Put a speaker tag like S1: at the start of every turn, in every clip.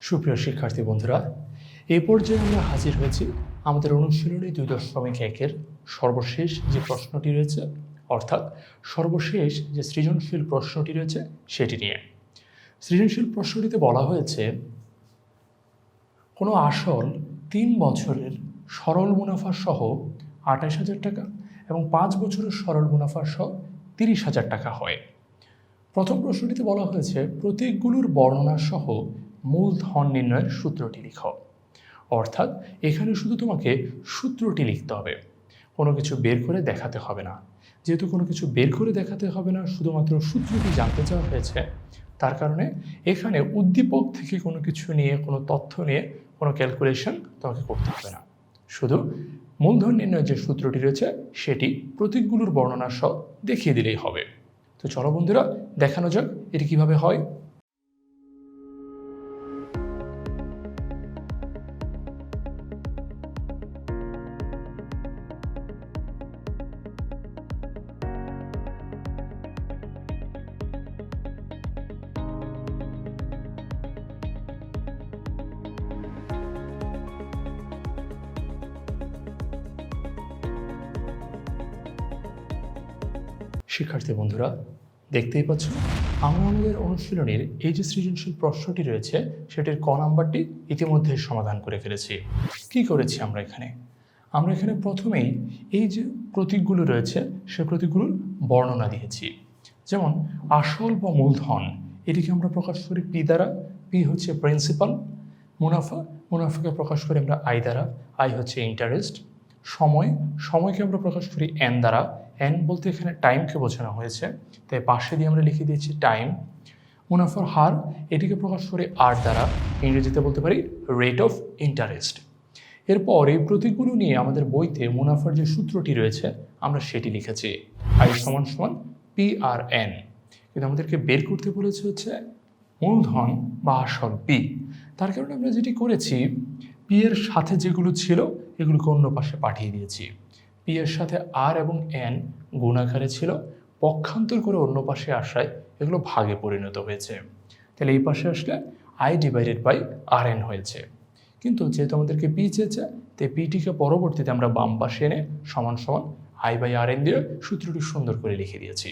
S1: সুপ্রিয় শিক্ষার্থী বন্ধুরা, এই পর্যায়ে আমরা হাজির হয়েছি আমাদের অনুশীলনী 2.1-এর সর্বশেষ যে প্রশ্নটি রয়েছে, অর্থাৎ সর্বশেষ যে সৃজনশীল প্রশ্নটি রয়েছে সেটি নিয়ে। সৃজনশীল প্রশ্নটিতে বলা হয়েছে, কোনো আসল 3 বছরের সরল মুনাফা সহ 28,000 টাকা এবং 5 বছরের সরল মুনাফা সহ 30,000 টাকা হয়। প্রথম প্রশ্নটিতে বলা হয়েছে প্রতীকগুলোর বর্ণনা সহ মূলধন নির্ণয়ের সূত্রটি লিখো। অর্থাৎ এখানে শুধু তোমাকে সূত্রটি লিখতে হবে, কোনো কিছু বের করে দেখাতে হবে না। যেহেতু কোনো কিছু বের করে দেখাতে হবে না, শুধুমাত্র সূত্রটি জানতে চাওয়া হয়েছে, তার কারণে এখানে উদ্দীপক থেকে কোনো কিছু নিয়ে, কোনো তথ্য নিয়ে কোনো ক্যালকুলেশন তোমাকে করতে হবে না। শুধু মূলধন নির্ণয়ের যে সূত্রটি রয়েছে সেটি প্রতীকগুলোর বর্ণনা সহ দেখিয়ে দিলেই হবে। তো চলো বন্ধুরা, দেখানো যাক এটি কিভাবে হয়। শিক্ষার্থী বন্ধুরা, দেখতেই পাচ্ছ আমরা আমাদের অনুশীলনীর এই যে সৃজনশীল প্রশ্নটি রয়েছে সেটির ক নাম্বারটি ইতিমধ্যে সমাধান করে ফেলেছি। কি করেছি আমরা এখানে প্রথমেই এই যে প্রতীকগুলো রয়েছে সে প্রতীকগুলোর বর্ণনা দিয়েছি। যেমন আসল বা মূলধন, এটিকে আমরা প্রকাশ করি পি দ্বারা। পি হচ্ছে প্রিন্সিপাল। মুনাফাকে প্রকাশ করি আমরা আই দ্বারা। আই হচ্ছে ইন্টারেস্ট। সময়কে আমরা প্রকাশ করি এন দ্বারা। এন বলতে এখানে টাইমকে বোঝানো হয়েছে, তাই পাশে দিয়ে আমরা লিখে দিয়েছি টাইম। মুনাফার হার, এটিকে প্রকাশ করি আর দ্বারা। ইংরেজিতে বলতে পারি রেট অফ ইন্টারেস্ট। এরপর এই প্রতীকগুলো নিয়ে আমাদের বইতে মুনাফার যে সূত্রটি রয়েছে আমরা সেটি লিখেছি, আই সমান সমান পি আর এন। কিন্তু আমাদেরকে বের করতে বলেছে হচ্ছে মূলধন বা আসল পি। তার কারণে আমরা যেটি করেছি, পি এর সাথে যেগুলো ছিল এগুলোকে অন্য পাশে পাঠিয়ে দিয়েছি। পি এর সাথে আর এবং এন গুণাকারে ছিল, পক্ষান্তর করে অন্য পাশে আসায় এগুলো ভাগে পরিণত হয়েছে। তাহলে এই পাশে আসলে I divided by R N হয়েছে। কিন্তু যেহেতু আমাদেরকে পি চেয়েছে, তাই পিটিকে পরবর্তীতে আমরা বাম পাশে এনে সমান সমান আই বাই আর এন দিয়ে সূত্রটি সুন্দর করে লিখে দিয়েছি।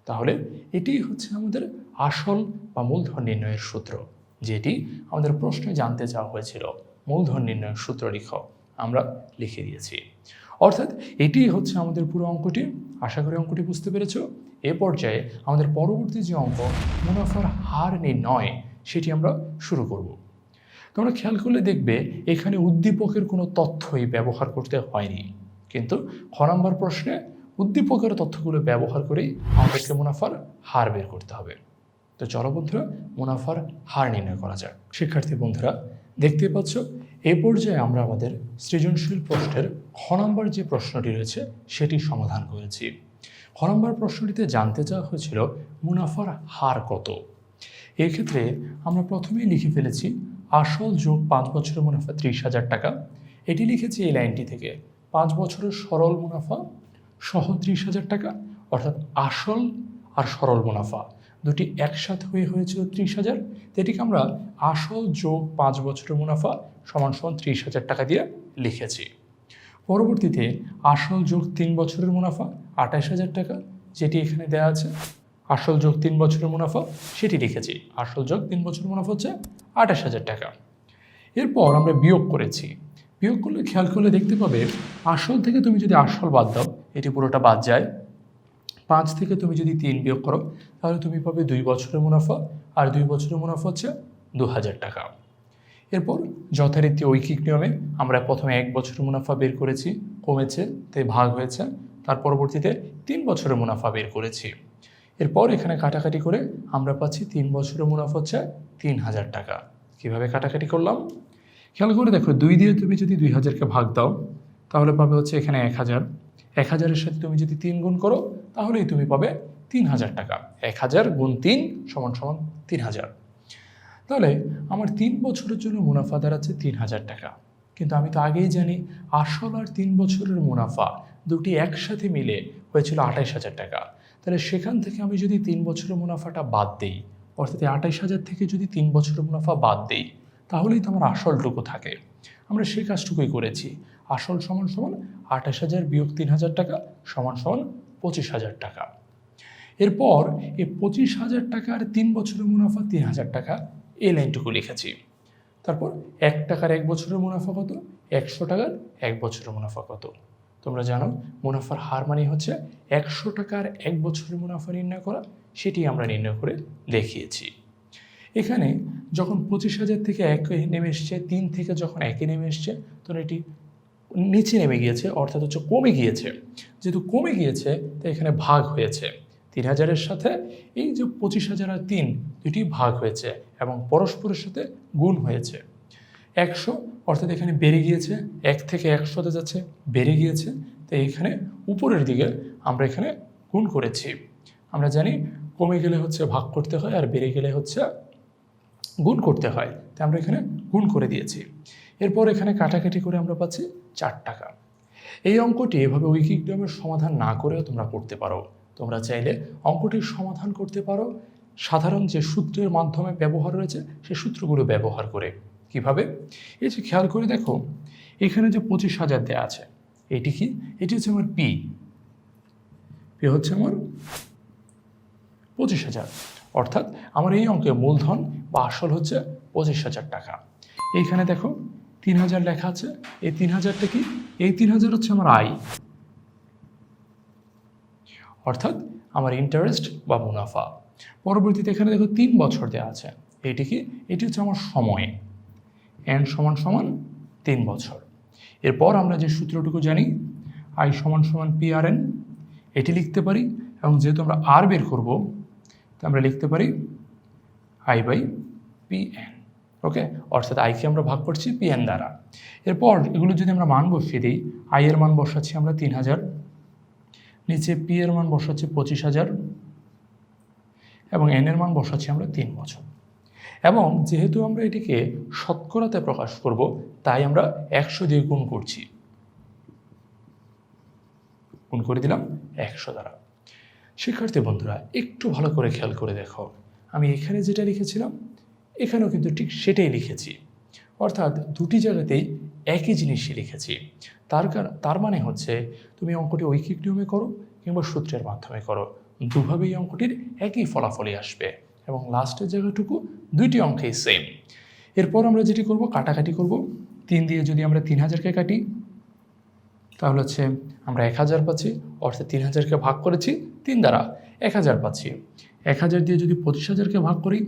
S1: তাহলে এটি হচ্ছে আমাদের আসল বা মূলধন নির্ণয়ের সূত্র, যেটি আমাদের প্রশ্নে জানতে চাওয়া হয়েছিল। মূলধন নির্ণয়ের সূত্র লিখো, আমরা লিখে দিয়েছি। অর্থাৎ এটি হচ্ছে আমাদের পুরো অঙ্কটি। আশা করি অঙ্কটি বুঝতে পেরেছ। এ পর্যায়ে আমাদের পরবর্তী যে অঙ্ক মুনাফার হার নির্ণয়, সেটি আমরা শুরু করব। তোমরা খেয়াল করলে দেখবে এখানে উদ্দীপকের কোনো তথ্যই ব্যবহার করতে হয়নি, কিন্তু খ নম্বর প্রশ্নে উদ্দীপকের তথ্যগুলো ব্যবহার করেই আমাদেরকে মুনাফার হার বের করতে হবে। তো চলো বন্ধুরা, মুনাফার হার নির্ণয় করা যাক। শিক্ষার্থী বন্ধুরা, দেখতে পাচ্ছ এই পর্যায়ে আমরা আমাদের সৃজনশীল প্রশ্নের খ নম্বর যে প্রশ্নটি রয়েছে সেটি সমাধান করেছি। খ নম্বর প্রশ্নটিতে জানতে চাওয়া হয়েছিল মুনাফার হার কত। এক্ষেত্রে আমরা প্রথমেই লিখে ফেলেছি আসল যোগ 5 বছরের মুনাফা 30,000 টাকা। এটি লিখেছি এই লাইনটি থেকে, 5 বছরের সরল মুনাফা সহ 30,000 টাকা, অর্থাৎ আসল আর সরল মুনাফা দুটি একসাথে হয়েছিল 30,000। এটিকে আমরা আসল যোগ 5 বছরের মুনাফা সমান সমান 30,000 টাকা দিয়ে লিখেছি। পরবর্তীতে আসল যোগ 3 বছরের মুনাফা 28,000 টাকা, যেটি এখানে দেওয়া আছে। আসল যোগ 3 বছরের মুনাফা সেটি লিখেছি, আসল যোগ 3 বছরের মুনাফা হচ্ছে 28,000 টাকা। এরপর আমরা বিয়োগ করেছি। বিয়োগ করলে খেয়াল করলে দেখতে পাবে আসল থেকে তুমি যদি আসল বাদ দাও এটি পুরোটা বাদ যায়। 5 থেকে তুমি যদি 3 বিয়োগ করো তাহলে তুমি পাবে 2 বছরের মুনাফা, আর 2 বছরের মুনাফা হচ্ছে 2,000 টাকা। এরপর যথারীতি ঐকিক নিয়মে আমরা প্রথমে 1 বছরের মুনাফা বের করেছি, কমেছে তাই ভাগ হয়েছে। তার পরবর্তীতে 3 বছরের মুনাফা বের করেছি। এরপর এখানে কাটাকাটি করে আমরা পাচ্ছি 3 বছরের মুনাফা হচ্ছে 3,000 টাকা। কীভাবে কাটাকাটি করলাম খেয়াল করে দেখো, 2 দিয়ে তুমি যদি 2,000কে ভাগ দাও তাহলে পাবে হচ্ছে এখানে 1,000। 1,000-এর সাথে তুমি যদি 3 গুণ করো তাহলেই তুমি পাবে 3,000 টাকা। 1,000 গুণ 3 সমান সমান 3,000। তাহলে আমার 3 বছরের জন্য মুনাফা দাঁড়াচ্ছে 3,000 টাকা। কিন্তু আমি তো আগেই জানি আসল আর 3 বছরের মুনাফা দুটি একসাথে মিলে হয়েছিল 28,000 টাকা। তাহলে সেখান থেকে আমি যদি 3 বছরের মুনাফাটা বাদ দিই, অর্থাৎ 28,000 থেকে যদি 3 বছরের মুনাফা বাদ দিই তাহলেই তো আমার আসলটুকু থাকে। আমরা সেই কাজটুকুই করেছি। আসল সমান সমান 28,000 বিয়োগ 3,000 টাকা সমান সমান 25,000 টাকা। এরপর এই 25,000 টাকার 3 বছরের মুনাফা 3,000 টাকা, এই লাইনটুকু লিখেছি। তারপর 1 টাকার 1 বছরের মুনাফা কত, 100 টাকার 1 বছরের মুনাফা কত। তোমরা জানো মুনাফার হার মানে হচ্ছে 100 টাকার 1 বছরের মুনাফা নির্ণয় করা, সেটি আমরা নির্ণয় করে দেখিয়েছি। এখানে যখন 25,000 থেকে 1 নেমে এসছে, 3 থেকে যখন 1 নেমে এসছে, তখন এটি নিচে নেমে গিয়েছে, অর্থাৎ হচ্ছে কমে গিয়েছে। যেহেতু কমে গিয়েছে তাই এখানে ভাগ হয়েছে। 3,000-এর সাথে এই যে 25,000 আর 3 দুটি ভাগ হয়েছে এবং পরস্পরের সাথে গুণ হয়েছে। 100 অর্থাৎ এখানে বেড়ে গিয়েছে, 1 থেকে 100-তে যাচ্ছে, বেড়ে গিয়েছে। তাই এখানে উপরের দিকে আমরা এখানে গুণ করেছি। আমরা জানি কমে গেলে হচ্ছে ভাগ করতে হয়, আর বেড়ে গেলে হচ্ছে গুণ করতে হয়। তাই আমরা এখানে গুণ করে দিয়েছি। এরপর এখানে কাটাকাটি করে আমরা পাচ্ছি 4 টাকা। এই অঙ্কটি এভাবে ঐকিক নিয়মের সমাধান না করেও তোমরা করতে পারো। তোমরা চাইলে অঙ্কটির সমাধান করতে পারো সাধারণ যে সূত্রের মাধ্যমে ব্যবহার রয়েছে সেই সূত্রগুলো ব্যবহার করে। কিভাবে? এই যে খেয়াল করে দেখো, এখানে যে 25,000 দেওয়া আছে, এটি কি? এটি হচ্ছে আমার পি হচ্ছে আমার 25,000। অর্থাৎ আমার এই অঙ্কের মূলধন বা আসল হচ্ছে 25,000 টাকা। এইখানে দেখো 3,000 লেখা আছে। এই 3,000টা কি? এই 3,000 হচ্ছে আমার আয়, অর্থাৎ আমার ইন্টারেস্ট বা মুনাফা। পরবর্তীতে এখানে দেখো 3 বছর দেওয়া আছে। এটি কি? এটি হচ্ছে আমার সময়, এন সমান সমান 3 বছর। এরপর আমরা যে সূত্রটুকু জানি, আই সমান সমান পি আর এন, এটি লিখতে পারি। এবং যেহেতু আমরা আর বের করব, তো আমরা লিখতে পারি আই বাই পি এন। ওকে, অর্থাৎ আইকে আমরা ভাগ করছি পি এন দ্বারা। এরপর এগুলো যদি আমরা মান বসিয়ে দিই, আই এর মান বসাচ্ছি আমরা 3,000, নিচে পি এর মান বসাচ্ছি 25,000 এবং এন এর মান বসাচ্ছি আমরা 3 বছর। এবং যেহেতু আমরা এটিকে শতকরাতে প্রকাশ করব, তাই আমরা 100 দিয়ে গুণ করছি। গুণ করে দিলাম 100 দ্বারা। শিক্ষার্থী বন্ধুরা, একটু ভালো করে খেয়াল করে দেখো, আমি এখানে যেটা লিখেছিলাম এখানেও কিন্তু ঠিক সেটাই লিখেছি। অর্থাৎ দুটি জায়গাতেই একই জিনিসই লিখেছি। তার মানে হচ্ছে তুমি অঙ্কটি ঐকিক নিয়মে করো কিংবা সূত্রের মাধ্যমে করো, দুভাবেই অঙ্কটির একই ফলাফলই আসবে এবং লাস্টের জায়গাটুকু দুইটি অঙ্কেই সেম। এরপর আমরা যেটি করব, কাটাকাটি করব। 3 দিয়ে যদি আমরা 3,000-কে কাটি, তাহলে হচ্ছে আমরা 1,000 পাচ্ছি। অর্থাৎ 3,000-কে ভাগ করেছি 3 দ্বারা, 1,000 পাচ্ছি। 1,000 দিয়ে যদি 25,000-কে ভাগ করি,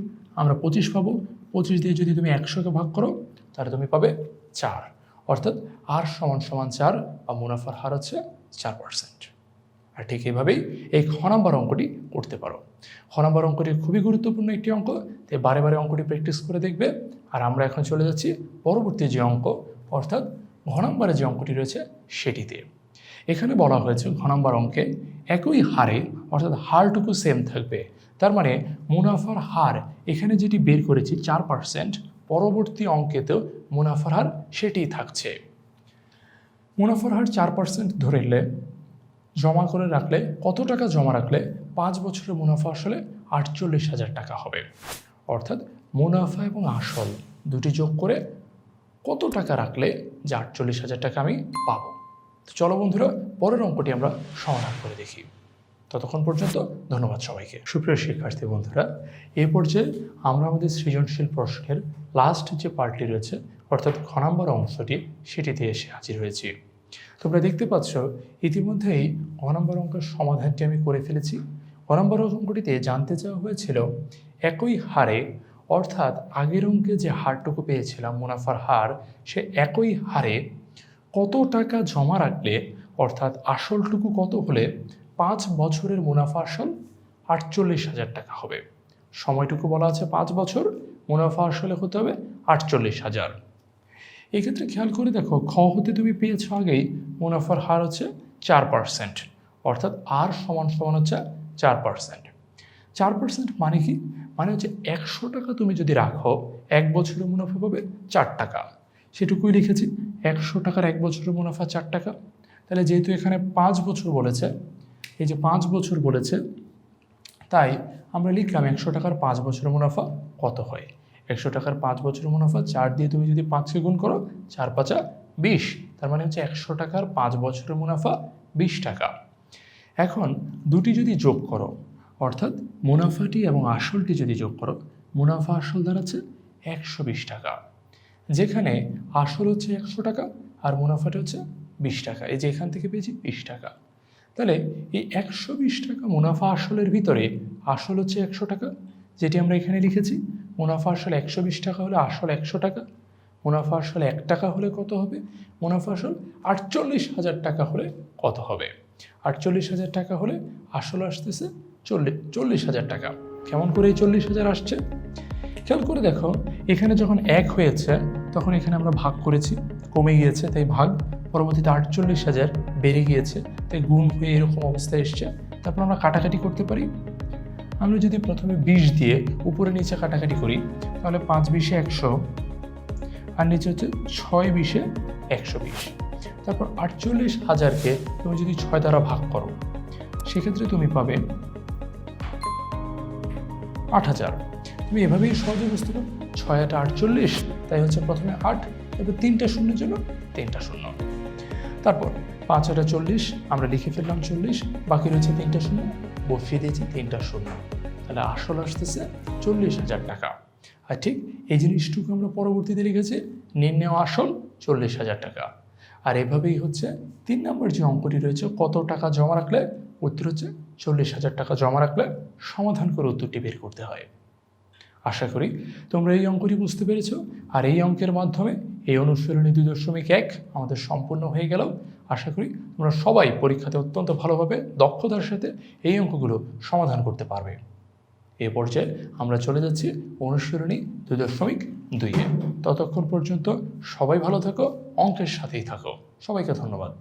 S1: আমরা 25 পাবো। 25 দিয়ে যদি তুমি 100-কে ভাগ করো, তাহলে তুমি পাবে 4। অর্থাৎ আর সমান সমান 4 বা মুনাফার হার হচ্ছে 4%। আর ঠিক এইভাবেই এই খ নাম্বার অঙ্কটি করতে পারো। খ নাম্বার অঙ্কটি খুবই গুরুত্বপূর্ণ একটি অঙ্ক, তাই বারে বারে অঙ্কটি প্র্যাকটিস করে দেখবে। আর আমরা এখন চলে যাচ্ছি পরবর্তী যে অঙ্ক, অর্থাৎ ঘ নাম্বারে যে অঙ্কটি রয়েছে সেটিতে। এখানে বলা হয়েছে ঘ নাম্বার অঙ্কে একই হারে, অর্থাৎ হারটুকু সেম থাকবে। তার মানে মুনাফার হার এখানে যেটি বের করেছি 4%, পরবর্তী অঙ্কেতেও মুনাফার হার সেটিই থাকছে। মুনাফার হার 4% ধরে নিলে, জমা করে রাখলে, কত টাকা জমা রাখলে 5 বছরের মুনাফা আসলে 48,000 টাকা হবে। অর্থাৎ মুনাফা এবং আসল দুটি যোগ করে কত টাকা রাখলে যে 48,000 টাকা আমি পাবো। তো চলো বন্ধুরা, পরের অঙ্কটি আমরা সমাধান করে দেখি। ততক্ষণ পর্যন্ত ধন্যবাদ সবাইকে। সুপ্রিয় শিক্ষার্থী বন্ধুরা, এই পর্যায়ে আমরা আমাদের সৃজনশীল প্রশ্নের লাস্ট যে পার্টটি রয়েছে, অর্থাৎ খ নাম্বার অংশটি, সেটিতে এসে হাজির হয়েছি। তোমরা দেখতে পাচ্ছ ইতিমধ্যেই ক নম্বর অঙ্কের সমাধানটি আমি করে ফেলেছি। ক নম্বর অঙ্কটিতে জানতে চাওয়া হয়েছিল একই হারে, অর্থাৎ আগের অঙ্কে যে হারটুকু পেয়েছিলাম মুনাফার হার, সে একই হারে কত টাকা জমা রাখলে, অর্থাৎ আসলটুকু কত হলে 5 বছরের মুনাফা আসল 48,000 টাকা হবে। সময়টুকু বলা আছে 5 বছর, মুনাফা আসলে হতে হবে 48,000। এক্ষেত্রে খেয়াল করে দেখো, খ হতে তুমি পেয়েছো আগেই মুনাফার হার হচ্ছে 4%, অর্থাৎ আর সমান সমান হচ্ছে 4%। 4% মানে কি? মানে হচ্ছে 100 টাকা তুমি যদি রাখো, 1 বছরের মুনাফা পাবে 4 টাকা। সেটুকুই লিখেছি, 100 টাকার 1 বছরের মুনাফা 4 টাকা। তাহলে যেহেতু এখানে 5 বছর বলেছে, এই যে 5 বছর বলেছে, তাই আমরা লিখলাম 100 টাকার 5 বছরের মুনাফা কত হয়। 100 টাকার 5 বছরের মুনাফা 4 দিয়ে তুমি যদি 5কে গুণ করো 4 5 20, তার মানে হচ্ছে 100 টাকার 5 বছরের মুনাফা 20 টাকা। এখন দুটি যদি যোগ করো, অর্থাৎ মুনাফাটি এবং আসলটি যদি যোগ করো, মুনাফা আসল দাঁড়াচ্ছে 120 টাকা, যেখানে আসল হচ্ছে 100 টাকা আর মুনাফাটা হচ্ছে 20 টাকা। এই যে এখান থেকে পেয়েছি 20 টাকা। তাহলে এই 120 টাকা মুনাফা আসলের ভিতরে আসল হচ্ছে 100 টাকা, যেটি আমরা এখানে লিখেছি। মুনাফা আসল 120 টাকা হলে আসল 100 টাকা, মুনাফা আসল 1 টাকা হলে কত হবে? মুনাফা আসল 48,000 টাকা হলে কত হবে? 48,000 টাকা হলে আসল আসতেছে 40,000 টাকা। কেমন করে এই 40,000 আসছে? খেয়াল করে দেখো, এখানে যখন 1 হয়েছে তখন এখানে আমরা ভাগ করেছি, কমে গিয়েছে তাই ভাগ, পরবর্তীতে 48,000 বেড়ে গিয়েছে তাই গুণ হয়ে এরকম অবস্থায় এসছে। তারপর আমরা কাটাকাটি করতে পারি। আমরা যদি প্রথমে 20 দিয়ে উপরে নিচে কাটাকাটি করি, তাহলে 5 20 100 আর নিচে হচ্ছে 6 20 120। তারপর 48,000কে তুমি যদি 6 দ্বারা ভাগ করো, সেক্ষেত্রে তুমি পাবে 8,000। তুমি এভাবেই সহজে বুঝতে পারো, 6 8 48, তাই হচ্ছে প্রথমে 8, তারপর 3টা শূন্যের জন্য 3টা শূন্য, তারপর 5 8 40, আমরা লিখে ফেললাম 40, বাকি রয়েছে 3টা শূন্য, বসিয়ে দিয়েছি 3টা শূন্য, তাহলে আসল আসতেছে 40,000 টাকা। আর ঠিক এই জিনিসটুকু আমরা পরবর্তীতে লিখেছি, নির্ণেয় আসল 40,000 টাকা। আর এভাবেই হচ্ছে 3 নম্বর যে অঙ্কটি রয়েছে, কত টাকা জমা রাখলে, উত্তর হচ্ছে 40,000 টাকা জমা রাখলে সমাধান করে উত্তরটি বের করতে হয়। আশা করি তোমরা এই অঙ্কটি বুঝতে পেরেছ। আর এই অঙ্কের মাধ্যমে এই অনুশীলনী 2.1 আমাদের সম্পূর্ণ হয়ে গেল। আশা করি তোমরা সবাই পরীক্ষাতে অত্যন্ত ভালোভাবে দক্ষতার সাথে এই অঙ্কগুলো সমাধান করতে পারবে। এ পর্যায়ে আমরা চলে যাচ্ছি অনুশীলনী 2.2-এ। ততক্ষণ পর্যন্ত সবাই ভালো থাকো, অঙ্কের সাথেই থাকো। সবাইকে ধন্যবাদ।